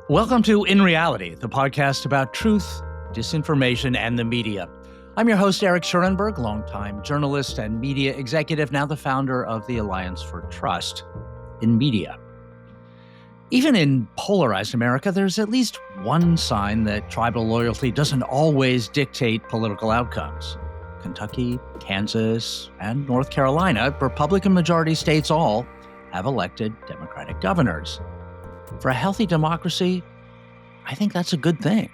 Welcome to In Reality, the podcast about truth, disinformation, and the media. I'm your host, Eric Schurenberg, longtime journalist and media executive, now the founder of the Alliance for Trust in Media. Even in polarized America, there's at least one sign that tribal loyalty doesn't always dictate political outcomes. Kentucky, Kansas, and North Carolina, Republican majority states all have elected Democratic governors. For a healthy democracy, I think that's a good thing.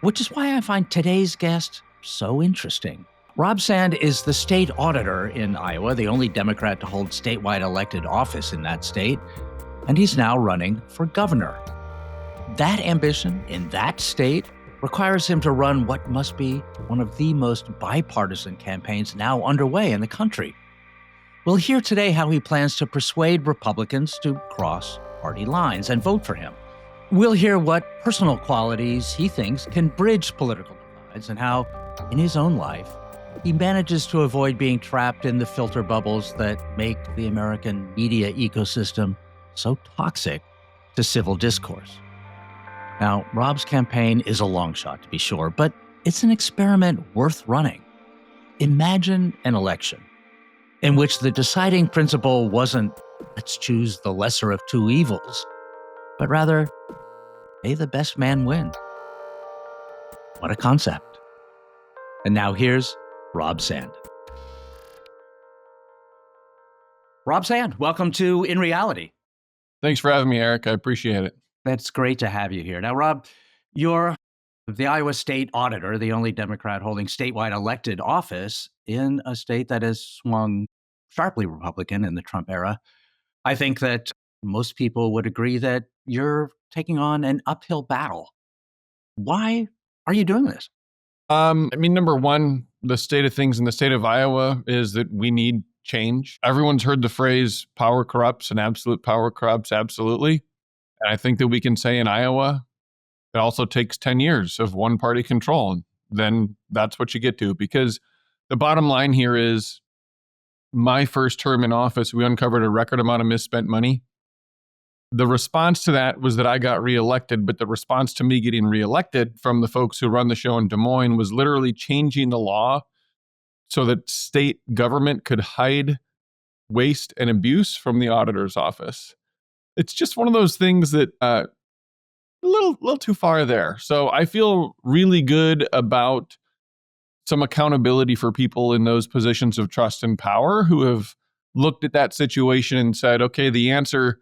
Which is why I find today's guest so interesting. Rob Sand is the state auditor in Iowa, the only Democrat to hold statewide elected office in that state, and he's now running for governor. That ambition in that state requires him to run what must be one of the most bipartisan campaigns now underway in the country. We'll hear today how he plans to persuade Republicans to cross party lines and vote for him. We'll hear what personal qualities he thinks can bridge political divides and how, in his own life, he manages to avoid being trapped in the filter bubbles that make the American media ecosystem so toxic to civil discourse. Now, Rob's campaign is a long shot, to be sure, but it's an experiment worth running. Imagine an election in which the deciding principle wasn't let's choose the lesser of two evils, but rather, may the best man win. What a concept. And now here's Rob Sand. Rob Sand, welcome to In Reality. Thanks for having me, Eric. I appreciate it. It's great to have you here. Now, Rob, you're the Iowa State Auditor, the only Democrat holding statewide elected office in a state that has swung sharply Republican in the Trump era. I think that most people would agree that you're taking on an uphill battle. Why are you doing this? Number one, the state of things in the state of Iowa is that we need change. Everyone's heard the phrase power corrupts and absolute power corrupts absolutely. And I think that we can say in Iowa, it also takes 10 years of one-party control. And then that's what you get to. Because the bottom line here is, my first term in office, we uncovered a record amount of misspent money. The response to that was that I got reelected, but the response to me getting reelected from the folks who run the show in Des Moines was literally changing the law so that state government could hide waste and abuse from the auditor's office. It's just one of those things that a little too far there. So I feel really good about some accountability for people in those positions of trust and power who have looked at that situation and said, okay, the answer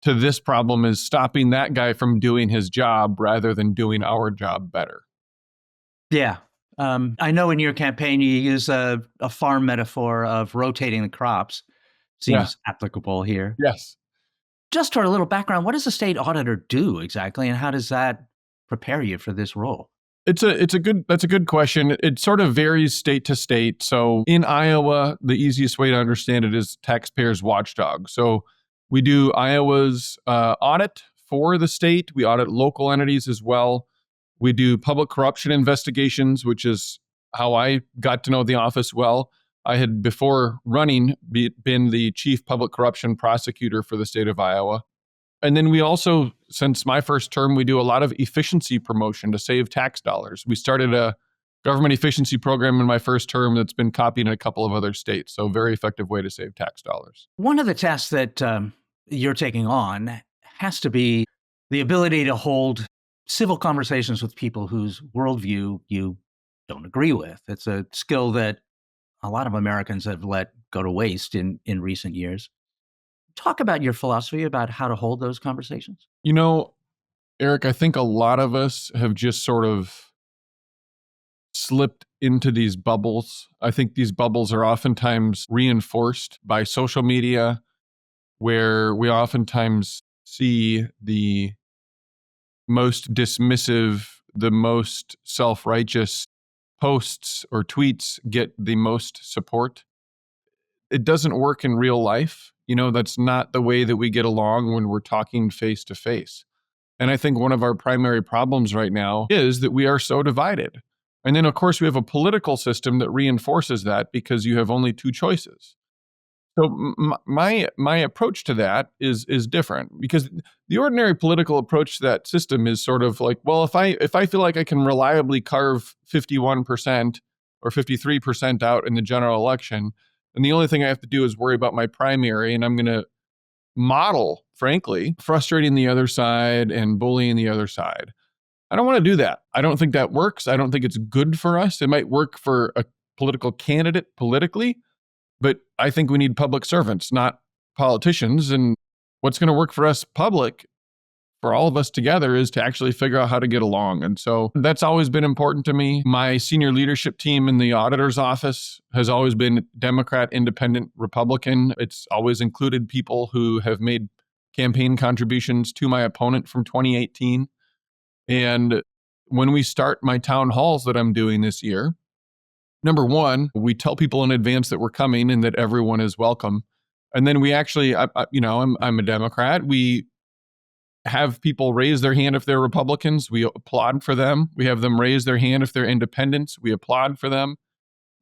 to this problem is stopping that guy from doing his job rather than doing our job better. Yeah. I know in your campaign, you use a farm metaphor of rotating the crops. Seems applicable here. Yes. Just for a little background, what does a state auditor do exactly, and how does that prepare you for this role? That's a good question. It sort of varies state to state. So in Iowa, the easiest way to understand it is taxpayers watchdog. So we do Iowa's audit for the state. We audit local entities as well. We do public corruption investigations, which is how I got to know the office well. I had, before running, been the chief public corruption prosecutor for the state of Iowa. And then we also, since my first term, we do a lot of efficiency promotion to save tax dollars. We started a government efficiency program in my first term that's been copied in a couple of other states. So very effective way to save tax dollars. One of the tests that you're taking on has to be the ability to hold civil conversations with people whose worldview you don't agree with. It's a skill that a lot of Americans have let go to waste in recent years. Talk about your philosophy about how to hold those conversations. You know, Eric, I think a lot of us have just sort of slipped into these bubbles. I think these bubbles are oftentimes reinforced by social media, where we oftentimes see the most dismissive, the most self-righteous posts or tweets get the most support. It doesn't work in real life. You know, that's not the way that we get along when we're talking face to face. And I think one of our primary problems right now is that we are so divided. And then, of course, we have a political system that reinforces that because you have only two choices. So my approach to that is different, because the ordinary political approach to that system is sort of like, well, if I feel like I can reliably carve 51% or 53% out in the general election, then the only thing I have to do is worry about my primary, and I'm going to model, frankly, frustrating the other side and bullying the other side. I don't want to do that. I don't think that works. I don't think it's good for us. It might work for a political candidate politically, but I think we need public servants, not politicians. And what's going to work for us public, for all of us together, is to actually figure out how to get along. And so that's always been important to me. My senior leadership team in the auditor's office has always been Democrat, Independent, Republican. It's always included people who have made campaign contributions to my opponent from 2018. And when we start my town halls that I'm doing this year, number one, we tell people in advance that we're coming and that everyone is welcome. And then we actually, I'm a Democrat. We have people raise their hand if they're Republicans. We applaud for them. We have them raise their hand if they're independents. We applaud for them.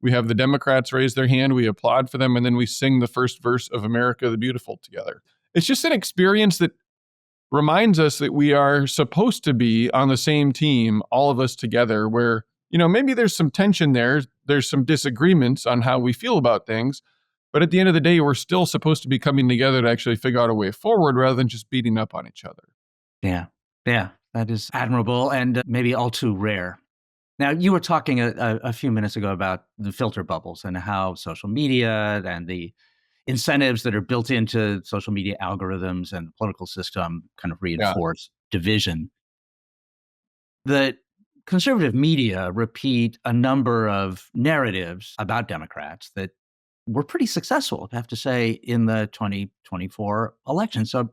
We have the Democrats raise their hand. We applaud for them. And then we sing the first verse of America the Beautiful together. It's just an experience that reminds us that we are supposed to be on the same team, all of us together, where, maybe there's some tension there. There's some disagreements on how we feel about things. But at the end of the day, we're still supposed to be coming together to actually figure out a way forward rather than just beating up on each other. Yeah. Yeah. That is admirable and maybe all too rare. Now, you were talking a few minutes ago about the filter bubbles and how social media and the incentives that are built into social media algorithms and the political system kind of reinforce division. The conservative media repeat a number of narratives about Democrats that were pretty successful, I have to say, in the 2024 election. So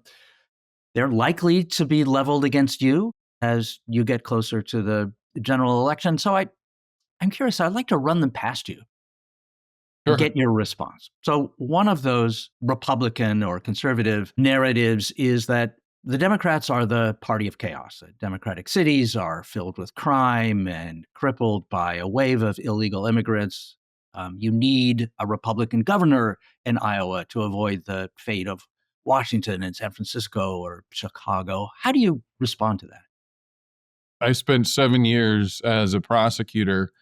they're likely to be leveled against you as you get closer to the general election. So I'm curious, I'd like to run them past you and get your response. So one of those Republican or conservative narratives is that the Democrats are the party of chaos. Democratic cities are filled with crime and crippled by a wave of illegal immigrants. You need a Republican governor in Iowa to avoid the fate of Washington and San Francisco or Chicago. How do you respond to that? I spent 7 years as a prosecutor.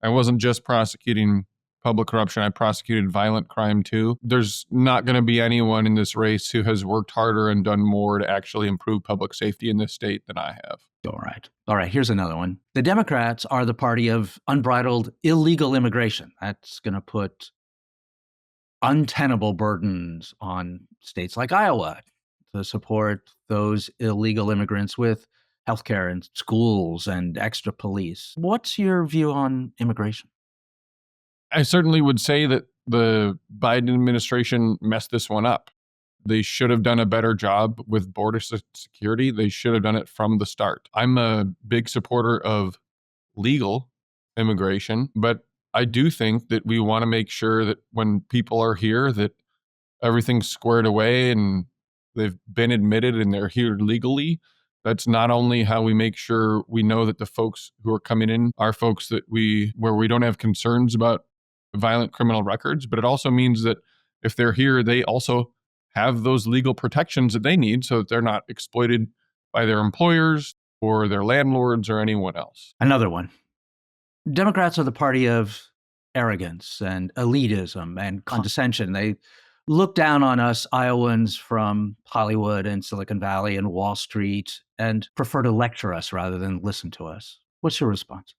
I wasn't just prosecuting public corruption. I prosecuted violent crime too. There's not going to be anyone in this race who has worked harder and done more to actually improve public safety in this state than I have. All right. Here's another one. The Democrats are the party of unbridled illegal immigration. That's going to put untenable burdens on states like Iowa to support those illegal immigrants with healthcare and schools and extra police. What's your view on immigration? I certainly would say that the Biden administration messed this one up. They should have done a better job with border security. They should have done it from the start. I'm a big supporter of legal immigration, but I do think that we want to make sure that when people are here, that everything's squared away and they've been admitted and they're here legally. That's not only how we make sure we know that the folks who are coming in are folks where we don't have concerns about violent criminal records, but it also means that if they're here, they also have those legal protections that they need so that they're not exploited by their employers or their landlords or anyone else. Another one. Democrats are the party of arrogance and elitism and condescension. They look down on us Iowans from Hollywood and Silicon Valley and Wall Street and prefer to lecture us rather than listen to us. What's your response?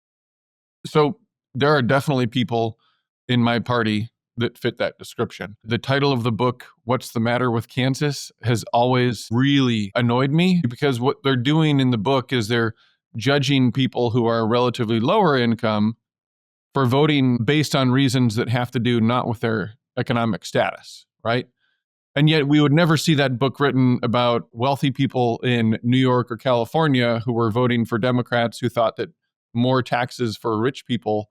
So there are definitely people in my party that fit that description. The title of the book, What's the Matter with Kansas, has always really annoyed me, because what they're doing in the book is they're judging people who are relatively lower income for voting based on reasons that have to do not with their economic status, right? And yet we would never see that book written about wealthy people in New York or California who were voting for Democrats who thought that more taxes for rich people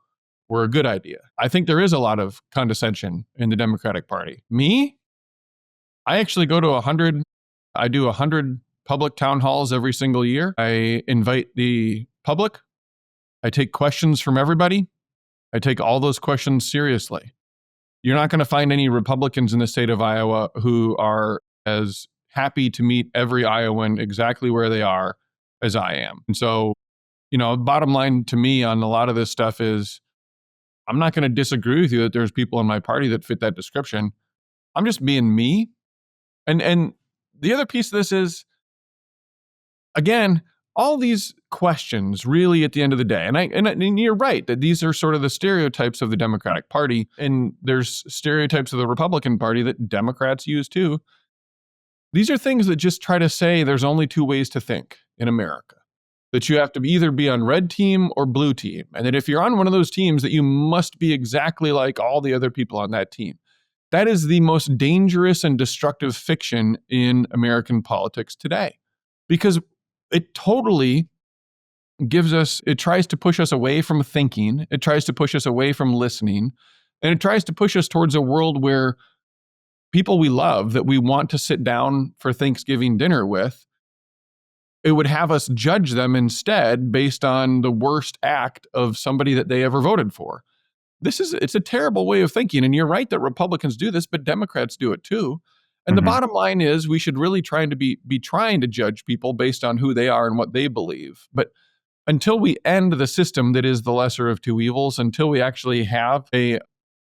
were a good idea. I think there is a lot of condescension in the Democratic Party. Me? I actually go to 100, I do 100 public town halls every single year. I invite the public. I take questions from everybody. I take all those questions seriously. You're not going to find any Republicans in the state of Iowa who are as happy to meet every Iowan exactly where they are as I am. And so, bottom line to me on a lot of this stuff is I'm not going to disagree with you that there's people in my party that fit that description. I'm just being me. And the other piece of this is, again, all these questions really at the end of the day, and you're right that these are sort of the stereotypes of the Democratic Party, and there's stereotypes of the Republican Party that Democrats use too. These are things that just try to say there's only two ways to think in America, that you have to either be on red team or blue team, and that if you're on one of those teams that you must be exactly like all the other people on that team. That is the most dangerous and destructive fiction in American politics today, because it totally it tries to push us away from thinking, it tries to push us away from listening, and it tries to push us towards a world where people we love, that we want to sit down for Thanksgiving dinner with, it would have us judge them instead based on the worst act of somebody that they ever voted for. It's a terrible way of thinking. And you're right that Republicans do this, but Democrats do it too. And the bottom line is we should really try to be trying to judge people based on who they are and what they believe. But until we end the system that is the lesser of two evils, until we actually have a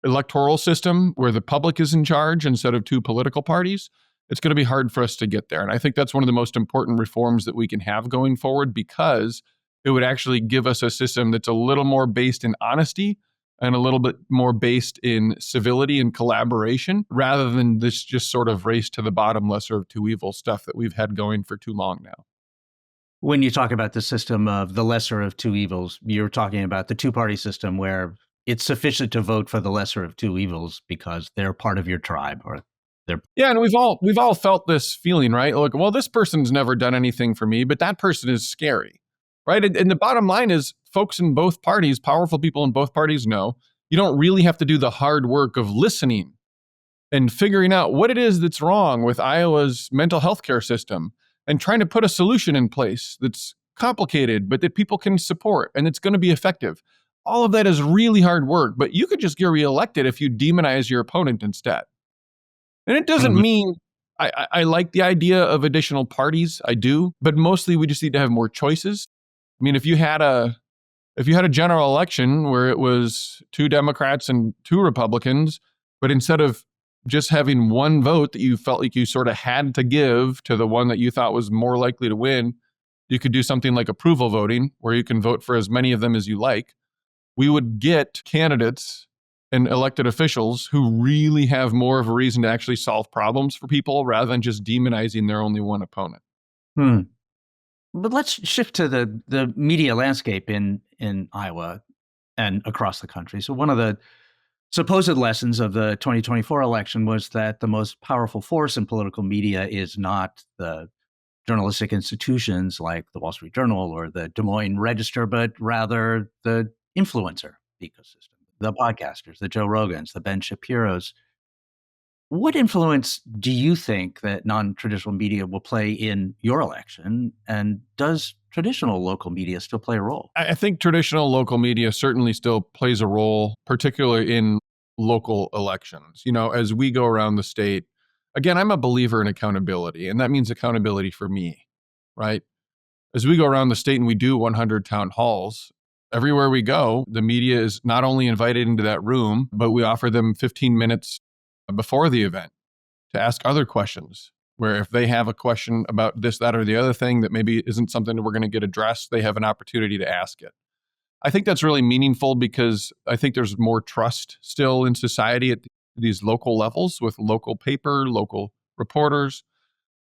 electoral system where the public is in charge instead of two political parties, it's going to be hard for us to get there. And I think that's one of the most important reforms that we can have going forward, because it would actually give us a system that's a little more based in honesty and a little bit more based in civility and collaboration, rather than this just sort of race to the bottom, lesser of two evils stuff that we've had going for too long now. When you talk about the system of the lesser of two evils, you're talking about the two-party system where it's sufficient to vote for the lesser of two evils because they're part of your tribe, or they're... Yeah, and we've all felt this feeling, right? Look, well, this person's never done anything for me, but that person is scary, right? And the bottom line is, folks in both parties, powerful people in both parties know you don't really have to do the hard work of listening and figuring out what it is that's wrong with Iowa's mental health care system and trying to put a solution in place that's complicated, but that people can support and it's going to be effective. All of that is really hard work, but you could just get reelected if you demonize your opponent instead. And it doesn't mean I like the idea of additional parties. I do, but mostly we just need to have more choices. I mean, if you had a general election where it was two Democrats and two Republicans, but instead of just having one vote that you felt like you sort of had to give to the one that you thought was more likely to win, you could do something like approval voting, where you can vote for as many of them as you like. We would get candidates and elected officials who really have more of a reason to actually solve problems for people rather than just demonizing their only one opponent. But let's shift to the media landscape in Iowa and across the country. So one of the supposed lessons of the 2024 election was that the most powerful force in political media is not the journalistic institutions like the Wall Street Journal or the Des Moines Register, but rather the influencer ecosystem, the podcasters, the Joe Rogans, the Ben Shapiros. What influence do you think that non-traditional media will play in your election? And does traditional local media still play a role? I think traditional local media certainly still plays a role, particularly in local elections. As we go around the state, again, I'm a believer in accountability, and that means accountability for me, right? As we go around the state and we do 100 town halls, everywhere we go, the media is not only invited into that room, but we offer them 15 minutes before the event to ask other questions, where if they have a question about this, that, or the other thing that maybe isn't something that we're going to get addressed, they have an opportunity to ask it. I think that's really meaningful because I think there's more trust still in society at these local levels with local paper, local reporters,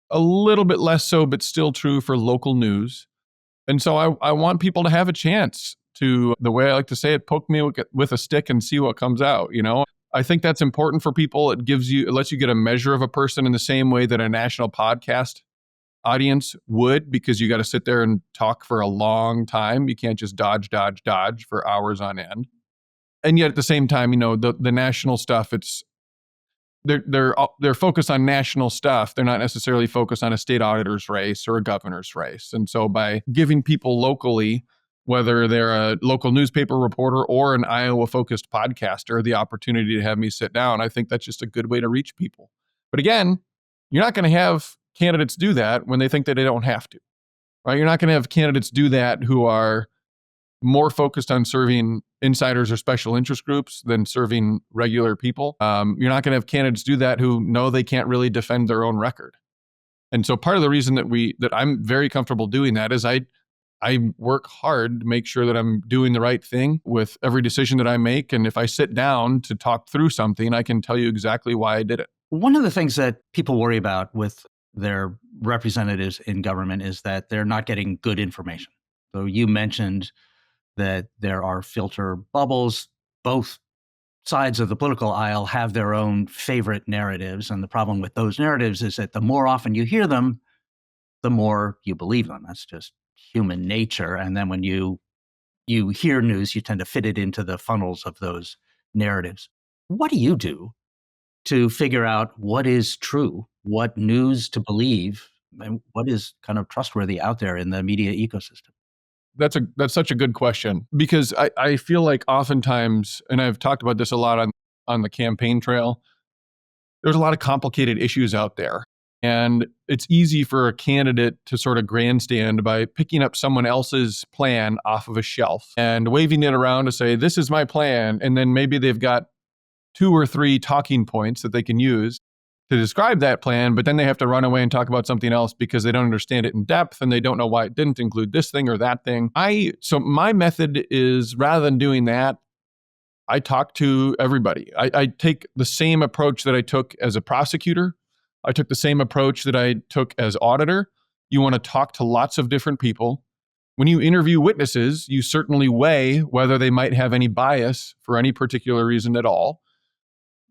a little bit less so, but still true for local news. And so I want people to have a chance to, the way I like to say it, poke me with a stick and see what comes out, I think that's important for people. It lets you get a measure of a person in the same way that a national podcast audience would, because you got to sit there and talk for a long time. You can't just dodge for hours on end. And yet at the same time, the national stuff, they're focused on national stuff. They're not necessarily focused on a state auditor's race or a governor's race. And so by giving people locally whether they're a local newspaper reporter or an Iowa-focused podcaster, the opportunity to have me sit down. I think that's just a good way to reach people. But again, you're not going to have candidates do that when they think that they don't have to, right? You're not going to have candidates do that who are more focused on serving insiders or special interest groups than serving regular people. You're not going to have candidates do that who know they can't really defend their own record. And so part of the reason that I'm very comfortable doing that is I work hard to make sure that I'm doing the right thing with every decision that I make. And if I sit down to talk through something, I can tell you exactly why I did it. One of the things that people worry about with their representatives in government is that they're not getting good information. So you mentioned that there are filter bubbles. Both sides of the political aisle have their own favorite narratives. And the problem with those narratives is that the more often you hear them, the more you believe them. That's just human nature. And then when you hear news, you tend to fit it into the funnels of those narratives. What do you do to figure out what is true, what news to believe, and what is kind of trustworthy out there in the media ecosystem? That's such a good question, because I feel like oftentimes, and I've talked about this a lot on the campaign trail, there's a lot of complicated issues out there. And it's easy for a candidate to sort of grandstand by picking up someone else's plan off of a shelf and waving it around to say, this is my plan. And then maybe they've got 2 or 3 talking points that they can use to describe that plan, but then they have to run away and talk about something else because they don't understand it in depth and they don't know why it didn't include this thing or that thing. So my method is, rather than doing that, I talk to everybody. I take the same approach that I took as a prosecutor. I took the same approach that I took as auditor. You want to talk to lots of different people. When you interview witnesses, you certainly weigh whether they might have any bias for any particular reason at all.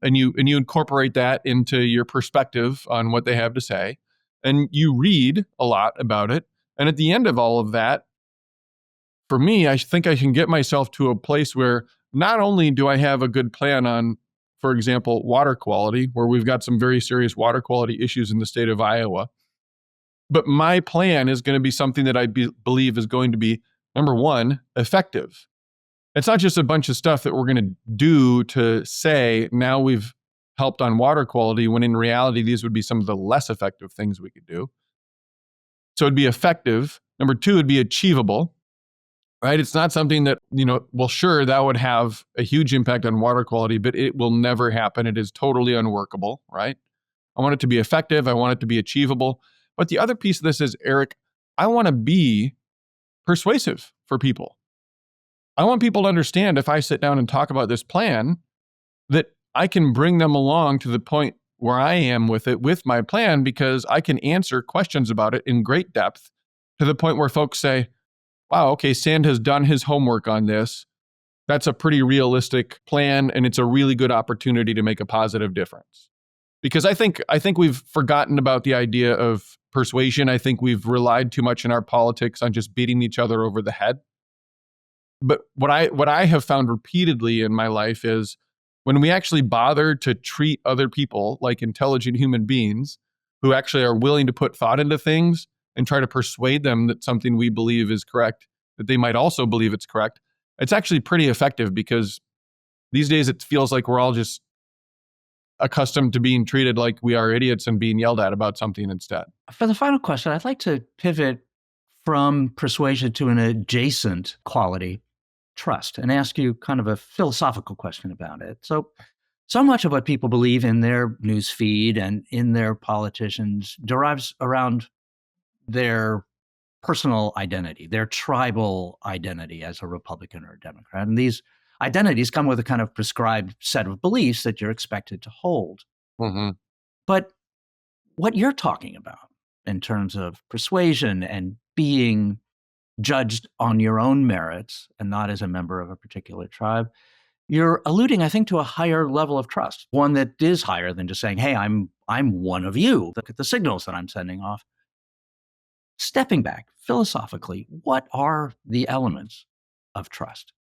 And you incorporate that into your perspective on what they have to say. And you read a lot about it. And at the end of all of that, for me, I think I can get myself to a place where not only do I have a good plan on, for example, water quality, where we've got some very serious water quality issues in the state of Iowa, but my plan is going to be something that I believe is going to be, number one, effective. It's not just a bunch of stuff that we're going to do to say, now we've helped on water quality, when in reality, these would be some of the less effective things we could do. So it'd be effective. Number two, it'd be achievable, right? It's not something that, well, sure, that would have a huge impact on water quality, but it will never happen. It is totally unworkable, right? I want it to be effective. I want it to be achievable. But the other piece of this is, Eric, I want to be persuasive for people. I want people to understand, if I sit down and talk about this plan, that I can bring them along to the point where I am with it, with my plan, because I can answer questions about it in great depth to the point where folks say, wow, okay, Sand has done his homework on this. That's a pretty realistic plan, and it's a really good opportunity to make a positive difference. Because I think we've forgotten about the idea of persuasion. I think we've relied too much in our politics on just beating each other over the head. But what I have found repeatedly in my life is, when we actually bother to treat other people like intelligent human beings who actually are willing to put thought into things and try to persuade them that something we believe is correct, that they might also believe it's correct, it's actually pretty effective, because these days it feels like we're all just accustomed to being treated like we are idiots and being yelled at about something instead. For the final question, I'd like to pivot from persuasion to an adjacent quality, trust, and ask you kind of a philosophical question about it. So much of what people believe in their news feed and in their politicians derives around their personal identity, their tribal identity as a Republican or a Democrat. And these identities come with a kind of prescribed set of beliefs that you're expected to hold. Mm-hmm. But what you're talking about in terms of persuasion and being judged on your own merits and not as a member of a particular tribe, you're alluding, I think, to a higher level of trust, one that is higher than just saying, hey, I'm one of you. Look at the signals that I'm sending off. Stepping back philosophically, what are the elements of trust?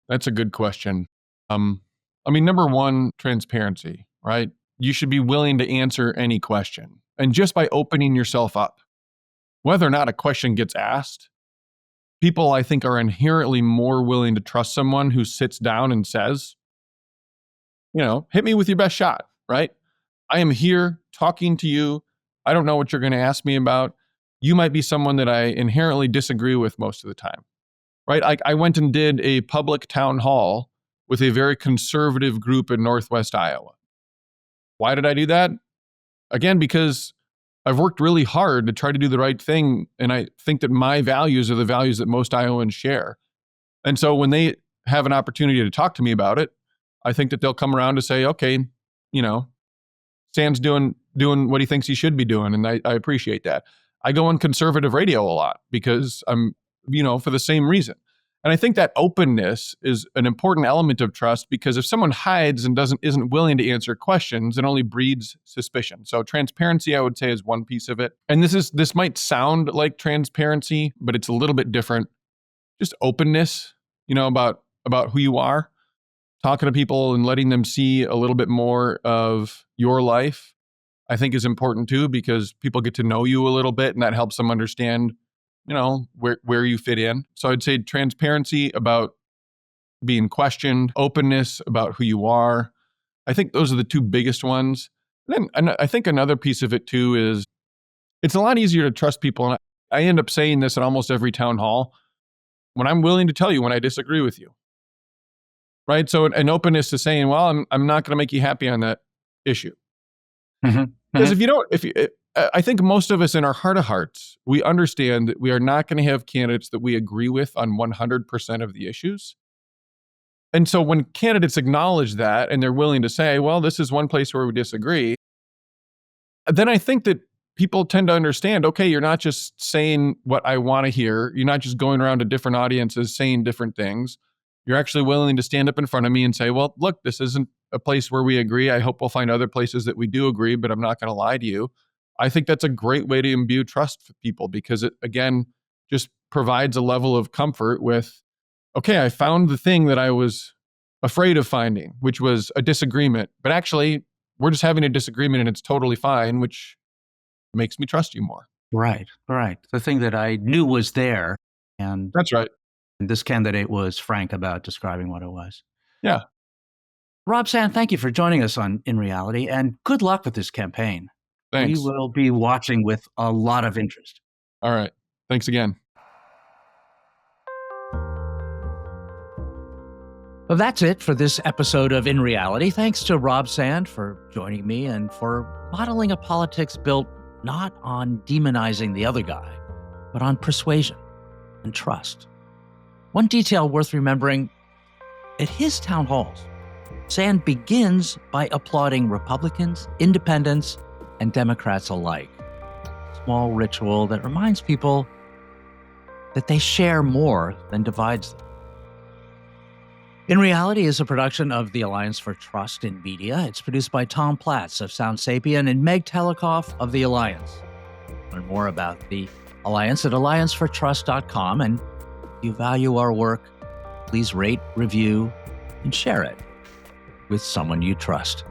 That's a good question. Number one, transparency, right? You should be willing to answer any question. And just by opening yourself up, whether or not a question gets asked, people, I think, are inherently more willing to trust someone who sits down and says, hit me with your best shot, right? I am here talking to you. I don't know what you're going to ask me about. You might be someone that I inherently disagree with most of the time, right? I went and did a public town hall with a very conservative group in Northwest Iowa. Why did I do that? Again, because I've worked really hard to try to do the right thing. And I think that my values are the values that most Iowans share. And so when they have an opportunity to talk to me about it, I think that they'll come around to say, okay, Stan's doing what he thinks he should be doing. And I appreciate that. I go on conservative radio a lot because I'm, for the same reason. And I think that openness is an important element of trust, because if someone hides and isn't willing to answer questions, it only breeds suspicion. So transparency, I would say, is one piece of it. And this might sound like transparency, but it's a little bit different. Just openness, about who you are, talking to people and letting them see a little bit more of your life, I think is important too, because people get to know you a little bit and that helps them understand where you fit in. So I'd say transparency about being questioned, openness about who you are. I think those are the two biggest ones. And then I think another piece of it too is it's a lot easier to trust people. And I end up saying this at almost every town hall, when I'm willing to tell you when I disagree with you, right? So an openness to saying, well, I'm not going to make you happy on that issue. Mm-hmm. Because I think most of us in our heart of hearts, we understand that we are not going to have candidates that we agree with on 100% of the issues. And so when candidates acknowledge that and they're willing to say, well, this is one place where we disagree, then I think that people tend to understand, okay, you're not just saying what I want to hear. You're not just going around to different audiences saying different things. You're actually willing to stand up in front of me and say, well, look, this isn't a place where we agree. I hope we'll find other places that we do agree, but I'm not going to lie to you. I think that's a great way to imbue trust for people, because it, again, just provides a level of comfort with, okay, I found the thing that I was afraid of finding, which was a disagreement, but actually we're just having a disagreement and it's totally fine, which makes me trust you more. Right. The thing that I knew was there. And that's right. And this candidate was frank about describing what it was. Yeah. Rob Sand, thank you for joining us on In Reality, and good luck with this campaign. Thanks. We will be watching with a lot of interest. All right. Thanks again. Well, that's it for this episode of In Reality. Thanks to Rob Sand for joining me and for modeling a politics built not on demonizing the other guy, but on persuasion and trust. One detail worth remembering, at his town halls, Sand begins by applauding Republicans, independents, and Democrats alike. A small ritual that reminds people that they share more than divides them. In Reality is a production of the Alliance for Trust in Media. It's produced by Tom Platz of Sound Sapien and Meg Telikoff of the Alliance. Learn more about the Alliance at alliancefortrust.com, and if you value our work, please rate, review, and share it with someone you trust.